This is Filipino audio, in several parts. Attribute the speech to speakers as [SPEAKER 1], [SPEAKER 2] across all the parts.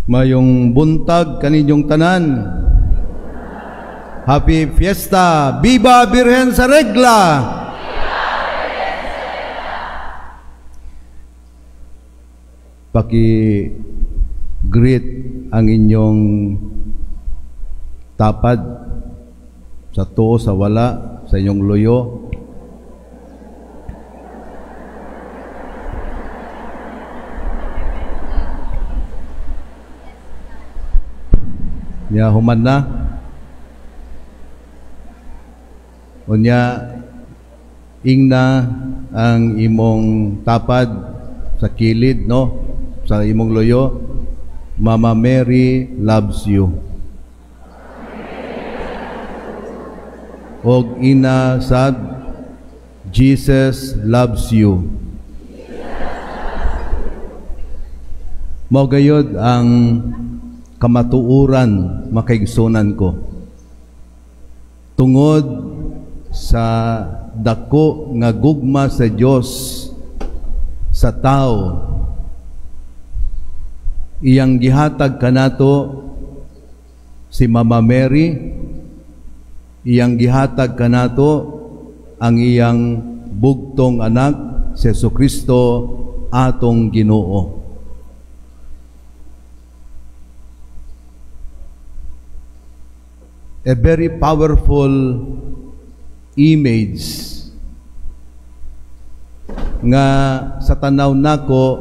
[SPEAKER 1] Mayong buntag kaninyong tanan. Happy Fiesta! Viva Virgen sa Regla! Paki-greet ang inyong tapad sa tuo, sa wala, sa inyong luyo. Ya human na. Unya ingna ang imong tapad sa kilid, no? Sa imong loyo. Mama Mary loves you. Og ina sad, Jesus loves you. Mao gayud ang kamatuuran makaigsunan ko. Tungod sa dako nga gugma sa Dios sa tao, iyang gihatag kanato si Mama Mary, iyang gihatag kanato ang iyang bugtong anak si Jesucristo atong Ginoo. A very powerful image nga sa tanaw nako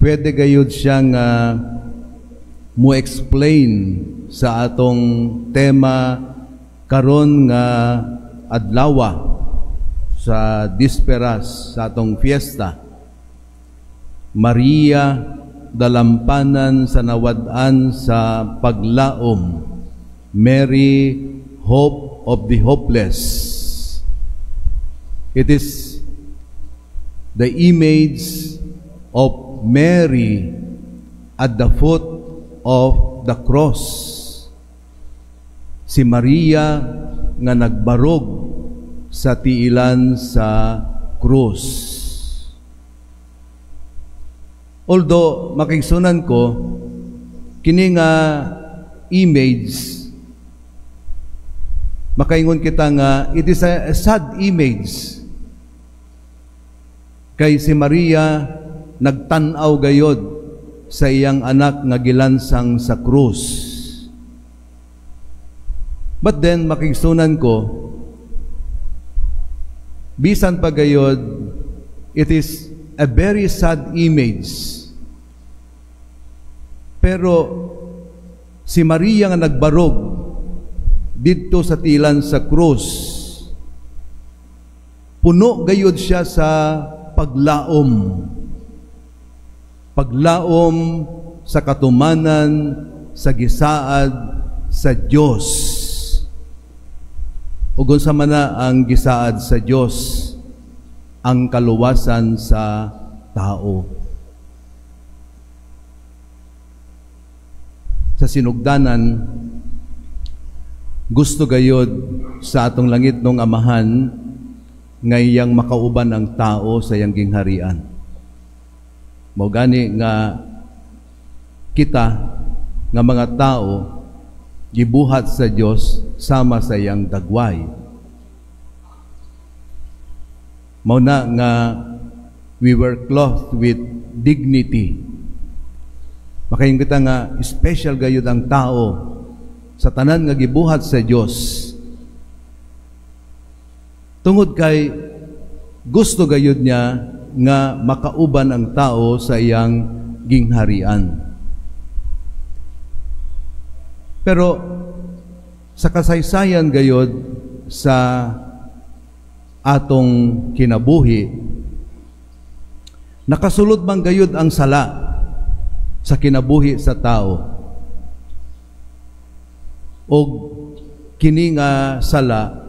[SPEAKER 1] pwede gayud siya nga mo explain sa atong tema karon nga adlawa sa disperas sa atong fiesta. Maria dalampanan sa nawad-an sa paglaom. Mary, hope of the hopeless. It is the image of Mary at the foot of the cross. Si Maria nga nagbarog sa tiilan sa krus. Although makigsunan ko kini nga image, makaingon kita nga it is a sad image. Kay si Maria nagtan-aw gayod sa iyang anak nga gilansang sa krus. But then makigsunan ko bisan pa gayod it is a very sad image. Pero si Maria nga nagbarog dito sa tilan sa krus, puno gayud siya sa paglaom. Paglaom sa katumanan, sa gisaad sa Dios. Ug unsa man na ang gisaad sa Dios, ang kaluwasan sa tao. Sa sinugdanan, gusto gayod sa atong langit nung amahan nga iyang makauban ang tao sa iyang gingharian. Mao gani nga kita nga mga tao gibuhat sa Dios sama sa iyang dagway. Mao na nga we were clothed with dignity. Makayon kita nga special gayud ang tao sa tanan nga gibuhat sa Dios. Tungod kay gusto gayud niya nga makauban ang tao sa iyang gingharian. Pero sa kasaysayan gayud sa atong kinabuhi, nakasulod man gayud ang sala sa kinabuhi sa tao. O kini nga sala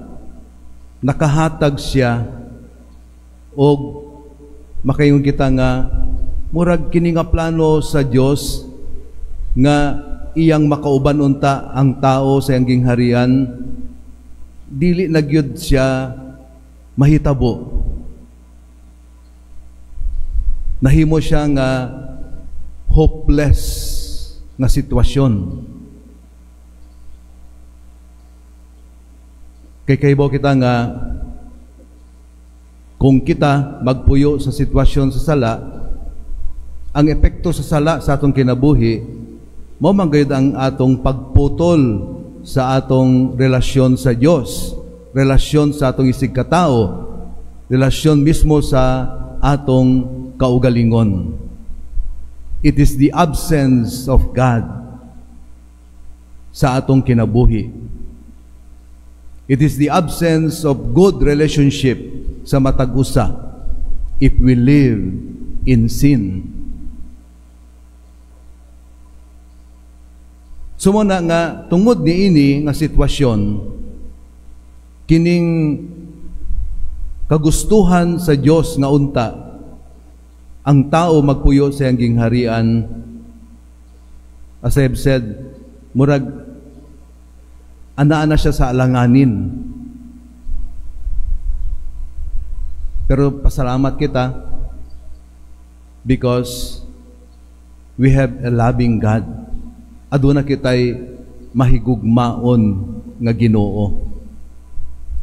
[SPEAKER 1] nakahatag siya o makayon kita nga murag kini nga plano sa Dios nga iyang makauban unta ang tao sa iyang gingharian, dili na gyud siya mahitabo. Nahimo siya nga hopeless nga sitwasyon. Kay kaibaw kita nga kung kita magpuyo sa sitwasyon sa sala, ang epekto sa sala sa atong kinabuhi mao man gayud ang atong pagputol sa atong relasyon sa Dios, relasyon sa atong isig katao, relasyon mismo sa atong kaugalingon. It is the absence of God sa atong kinabuhi. It is the absence of good relationship sa matag usa if we live in sin. Sumuna nga tungod niini nga sitwasyon, kining kagustuhan sa Dios nga unta ang tao magpuyo sa iyang gingharian, as I have said, murag ana siya sa alanganin. Pero pasalamat kita because we have a loving God. Aduna kitay mahigugmaon nga Ginoo.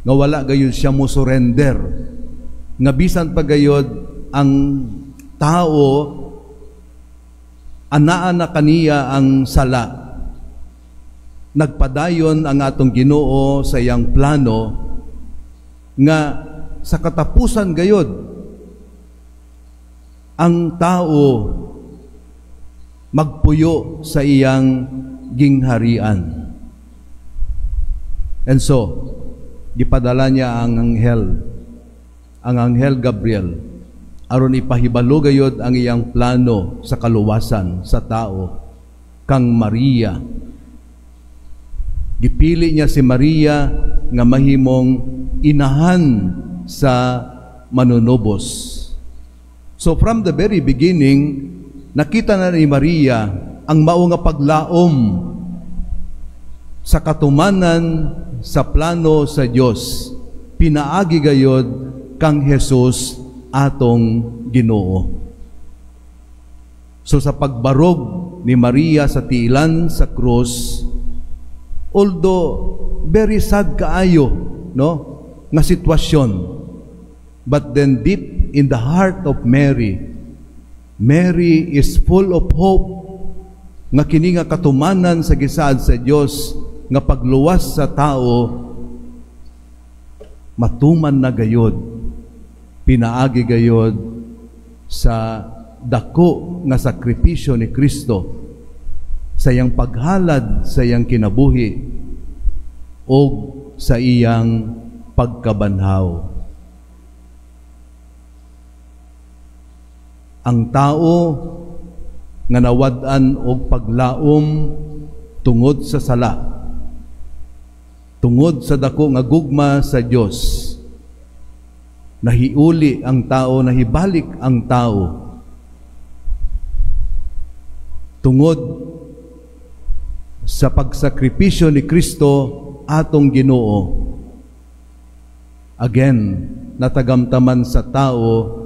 [SPEAKER 1] Nga wala gayud siya mo surrender. Nga bisan pa gayud ang tao anaa na kaniya ang sala. Nagpadayon ang atong Ginoo sa iyang plano nga sa katapusan gayud ang tao magpuyo sa iyang gingharian. And so, gipadala niya ang anghel Gabriel, aron ipahibalo gayud ang iyang plano sa kaluwasan sa tao kang Maria. Gipili niya si Maria nga mahimong inahan sa manunubos. So from the very beginning, nakita na ni Maria ang mao nga paglaom sa katumanan sa plano sa Dios. Pinaagi gayud kang Jesus atong Ginoo. So sa pagbarog ni Maria sa tiilan sa krus, although very sad kaayo, no, nga sitwasyon, but then deep in the heart of Mary is full of hope nga kini nga katumanan sa gisaad sa Dios nga pagluwas sa tao matuman na gayod, pinaagi gayod sa dako nga sakripisyo ni Kristo sa iyang paghalad sa iyang kinabuhi o sa iyang pagkabanhaw. Ang tao nga nawad-an og paglaom tungod sa sala, tungod sa dako nga gugma sa Dios, nahiuli ang tao, nahibalik ang tao tungod sa pagsakripisyo ni Kristo atong Ginoo. Again, natagamtaman sa tao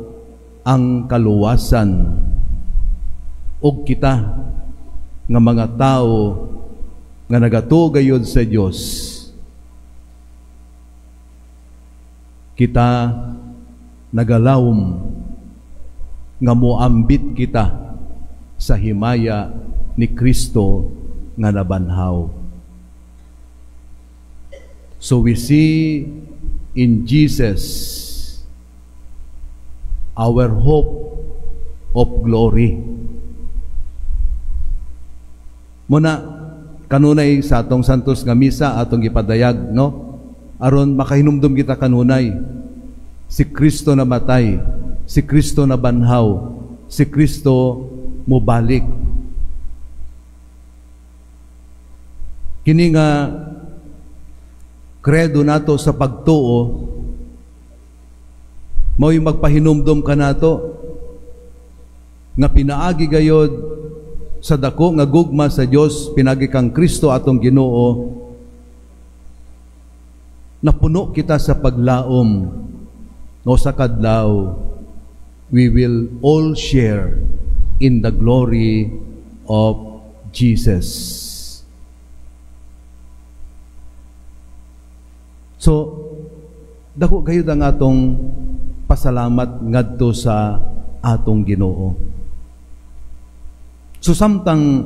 [SPEAKER 1] ang kaluwasan og kita nga mga tao nga nagatugayod sa Dios. Kita nagalawom nga moambit kita sa himaya ni Kristo nga nabanhaw. So we see in Jesus our hope of glory. Muna kanunay sa atong santos nga misa atong gipadayag, no? Aron makahinumdum kita kanunay si Kristo na matay, si Kristo na banhaw, si Kristo mubalik. Kini nga kredo nato sa pagtuo mao'y magpahinumdum ka nato nga pinaagi gayod sa dako nga gugma sa Dios, pinagi kang Kristo atong Ginoo, napuno kita sa paglaom no sa kadlaw we will all share in the glory of Jesus. So, dako gayud ang atong pasalamat ngadto sa atong Ginoo. So samtang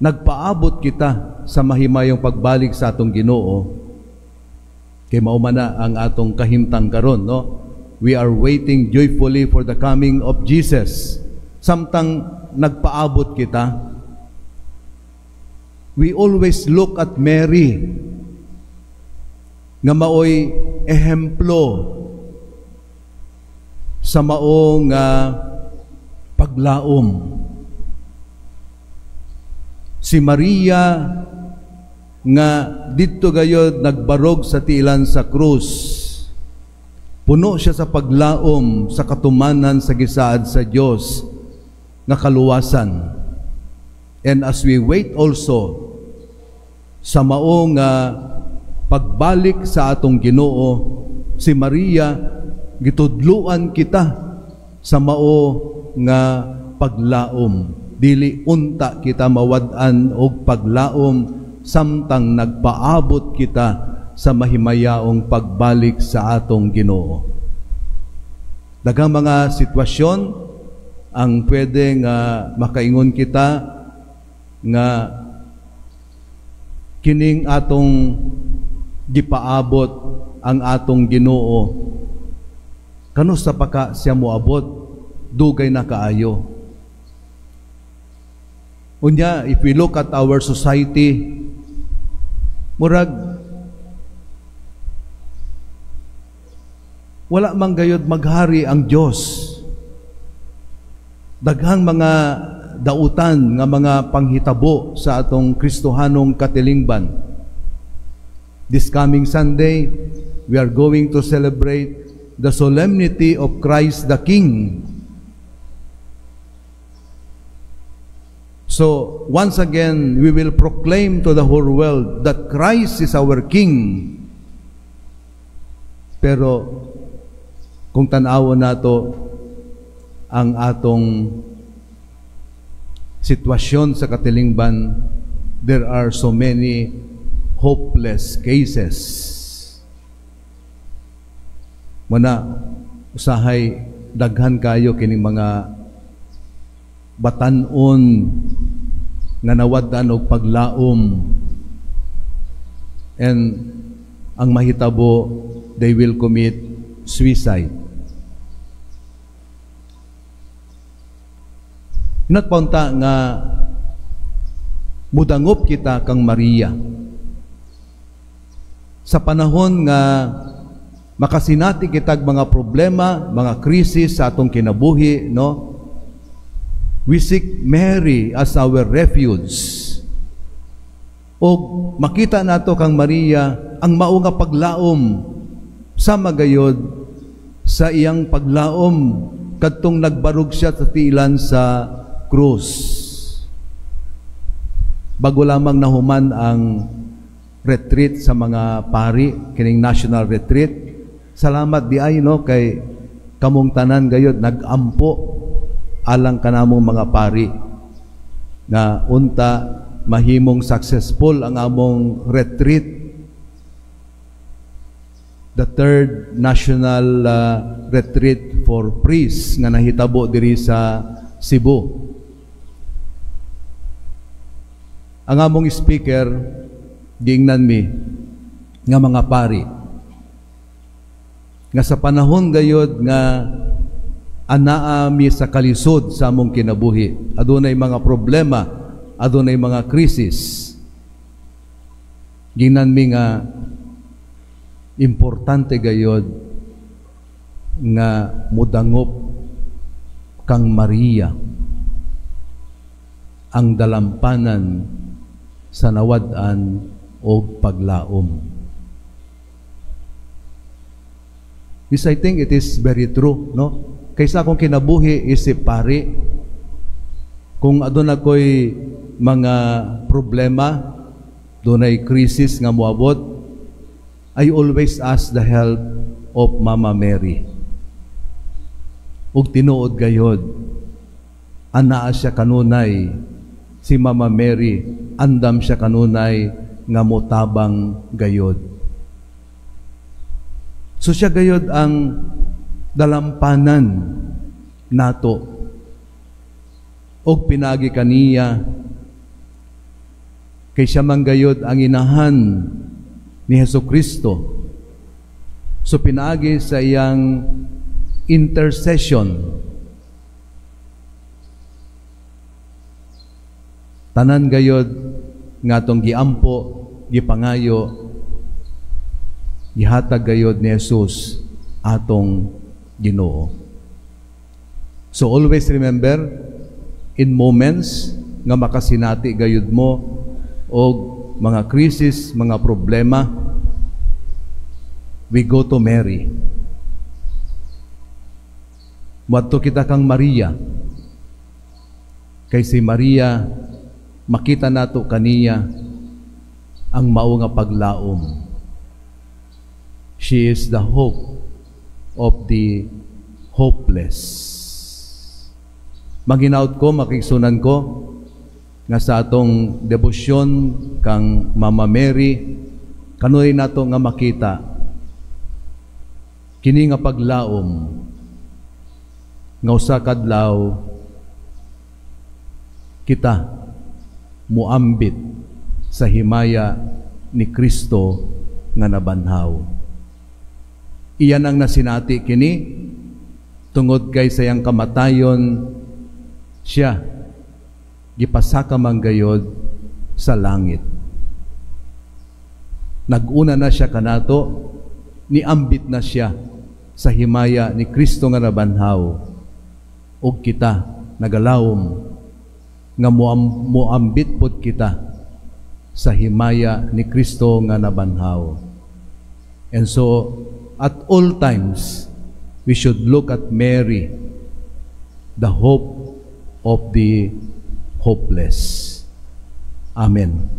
[SPEAKER 1] nagpaabot kita sa mahimayong pagbalik sa atong Ginoo, kay mao man na ang atong kahimtang karon, no? We are waiting joyfully for the coming of Jesus. Samtang nagpaabot kita, we always look at Mary nga maoy ehemplo sa maong paglaom. Si Maria nga dito gayod nagbarog sa tiilan sa krus. Puno siya sa paglaom sa katumanan sa gisaad sa Dios nga kaluwasan. And as we wait also sa maong pagbalik sa atong Ginoo, si Maria gitudluan kita sa mao nga paglaom. Dili unta kita mawad-an og paglaom samtang nagpaabot kita sa mahimayaong pagbalik sa atong Ginoo. Daghang mga sitwasyon ang pwede nga makaingon kita nga kining atong gipaabot ang atong Ginoo. Kanusa pa ka siya moabot? Dugay na kaayo. Unya, if we look at our society, murag wala man gayud maghari ang Dios. Daghang mga dautan nga mga panghitabo sa atong Kristohanong katilingban. This coming Sunday, we are going to celebrate the solemnity of Christ the King. So, once again, we will proclaim to the whole world that Christ is our King. Pero, kung tanaw nato ang atong sitwasyon sa katilingban, there are so many hopeless cases. Muna, usahay daghan kayo kining mga batan-on nga nawadan og paglaom, and ang mahitabo, they will commit suicide. Nagpunta nga mudangop kita kang Maria sa panahon nga makasinati kitag mga problema, mga krisis sa atong kinabuhi, no? We seek Mary as our refuge. O makita nato kang Maria ang mao nga paglaom sa magayod sa iyang paglaom kadtong nagbarog siya sa tiilan sa krus. Bago lamang nahuman ang retreat sa mga pari, kining national retreat, salamat di ay, no, kay kamong tanan gayod nagampo alang kanamong mga pari na unta mahimong successful ang among retreat, the third national retreat for priests nga nahitabo diri sa Cebu. Ang among speaker, giingnan mi nga mga pari nga sa panahon gayod nga anaa mi sa kalisod sa among kinabuhi, adunay mga problema, adunay mga krisis, giingnan mi nga importante gayod nga mudangop kang Maria ang dalampanan sa nawad-an o paglaom. This, I think it is very true, no? Kaysa akong kinabuhi isip pari, kung aduna ko'y mga problema, dunay krisis nga moabot, I always ask the help of Mama Mary. Ug tinuod gayod anaa siya kanunay, si Mama Mary, andam siya kanunay, nga motabang gayod. So siya gayod ang dalampanan nato, og pinagi kaniya, kay siya manggayod ang inahan ni Jesucristo. So pinagi sa iyang intercession, tanan gayod nga atong giampo, gipangayo, gihatag gayod ni Jesus atong Ginoo. So always remember, in moments nga makasinati gayud mo og mga krisis, mga problema, we go to Mary. Muadto kita kang Maria, kay si Maria makita nato kaniya ang mao nga paglaom. She is the hope of the hopeless. Maginaut ko, makigsunan ko nga sa atong debosyon kang Mama Mary, kanuy nato nga makita kini nga paglaom nga usa kadlaw kita muambit sa himaya ni Kristo nga nabanhaw. Iyan ang nasinati kini tungod kay sayang kamatayon, siya gipasaka manggayod sa langit. Naguna na siya kanato, niambit na siya sa himaya ni Kristo nga nabanhaw, ug kita nagalawom nga muambit pod kita sa himaya ni Kristo nga nabanhaw. And so at all times we should look at Mary, the hope of the hopeless. Amen.